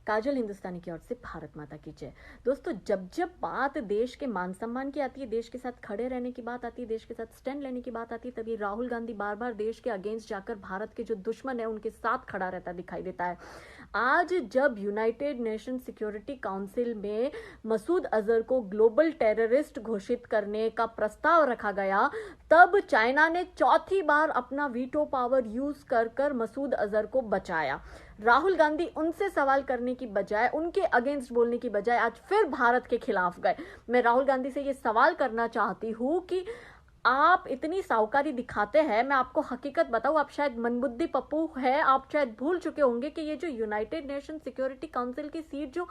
काजल हिंदुस्तानी की ओर से भारत माता की जय। दोस्तों, जब जब बात देश के मान सम्मान की आती है, देश के साथ खड़े रहने की बात आती है, देश के साथ स्टैंड लेने की बात आती है, तभी राहुल गांधी बार बार देश के अगेंस्ट जाकर भारत के जो दुश्मन है उनके साथ खड़ा रहता दिखाई देता है। आज जब यूनाइटेड नेशन सिक्योरिटी काउंसिल में मसूद अजहर को ग्लोबल टेररिस्ट घोषित करने का प्रस्ताव रखा गया, तब चाइना ने चौथी बार अपना वीटो पावर यूज कर मसूद अजहर को बचाया। राहुल गांधी उनसे सवाल करने की बजाय, उनके अगेंस्ट बोलने की बजाय आज फिर भारत के खिलाफ गए। मैं राहुल गांधी से ये सवाल करना चाहती हूं कि आप इतनी साहूकारी दिखाते हैं, मैं आपको हकीकत बताऊं, आप शायद मनबुद्धि पप्पू है, आप शायद भूल चुके होंगे कि ये जो यूनाइटेड नेशन सिक्योरिटी काउंसिल की सीट जो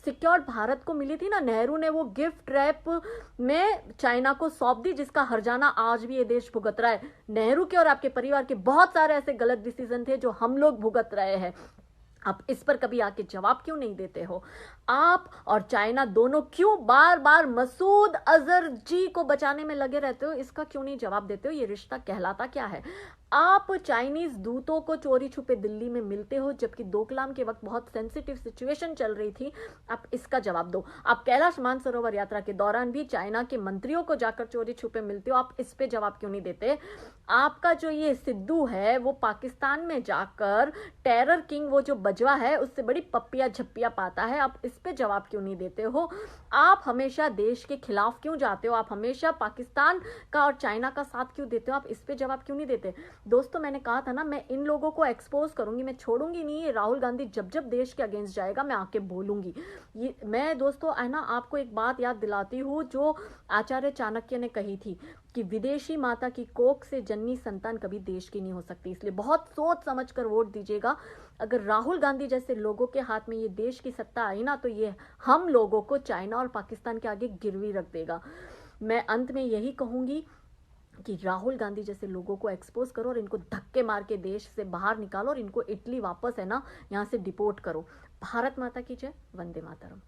सिक्योर भारत को मिली थी ना, नेहरू ने वो गिफ्ट रैप में चाइना को सौंप दी, जिसका हर्जाना आज भी ये देश भुगत रहा है। नेहरू के और आपके परिवार के बहुत सारे ऐसे गलत डिसीजन थे जो हम लोग भुगत रहे हैं। आप इस पर कभी आके जवाब क्यों नहीं देते हो? आप और चाइना दोनों क्यों बार बार मसूद अजहर जी को बचाने में लगे रहते हो? इसका क्यों नहीं जवाब देते हो? ये रिश्ता कहलाता क्या है? आप चाइनीज दूतों को चोरी छुपे दिल्ली में मिलते हो, जबकि डोकलाम के वक्त बहुत सेंसिटिव सिचुएशन चल रही थी। आप इसका जवाब दो। आप कैलाश मानसरोवर यात्रा के दौरान भी चाइना के मंत्रियों को जाकर चोरी छुपे मिलते हो, आप इस पे जवाब क्यों नहीं देते? आपका जो ये सिद्धू है वो पाकिस्तान में जाकर टेरर किंग, वो जो बजवा है, उससे बड़ी पप्पिया झप्पिया पाता है, आप इस पे जवाब क्यों नहीं देते हो? आप हमेशा देश के खिलाफ क्यों जाते हो? आप हमेशा पाकिस्तान का और चाइना का साथ क्यों देते हो? आप इस पे जवाब क्यों नहीं देते? दोस्तों, मैंने कहा था ना, मैं इन लोगों को एक्सपोज करूंगी, मैं छोड़ूंगी नहीं। राहुल गांधी जब जब देश के अगेंस्ट जाएगा मैं आके बोलूंगी। ये मैं दोस्तों है ना, आपको एक बात याद दिलाती हूँ जो आचार्य चाणक्य ने कही थी कि विदेशी माता की कोख से जन्मी संतान कभी देश की नहीं हो सकती। इसलिए बहुत सोच समझ कर वोट दीजिएगा। अगर राहुल गांधी जैसे लोगों के हाथ में ये देश की सत्ता आई ना, तो ये हम लोगों को चाइना और पाकिस्तान के आगे गिरवी रख देगा। मैं अंत में यही कहूंगी कि राहुल गांधी जैसे लोगों को एक्सपोज करो और इनको धक्के मार के देश से बाहर निकालो और इनको इटली वापस है ना यहाँ से डिपोर्ट करो। भारत माता की जय। वंदे मातरम।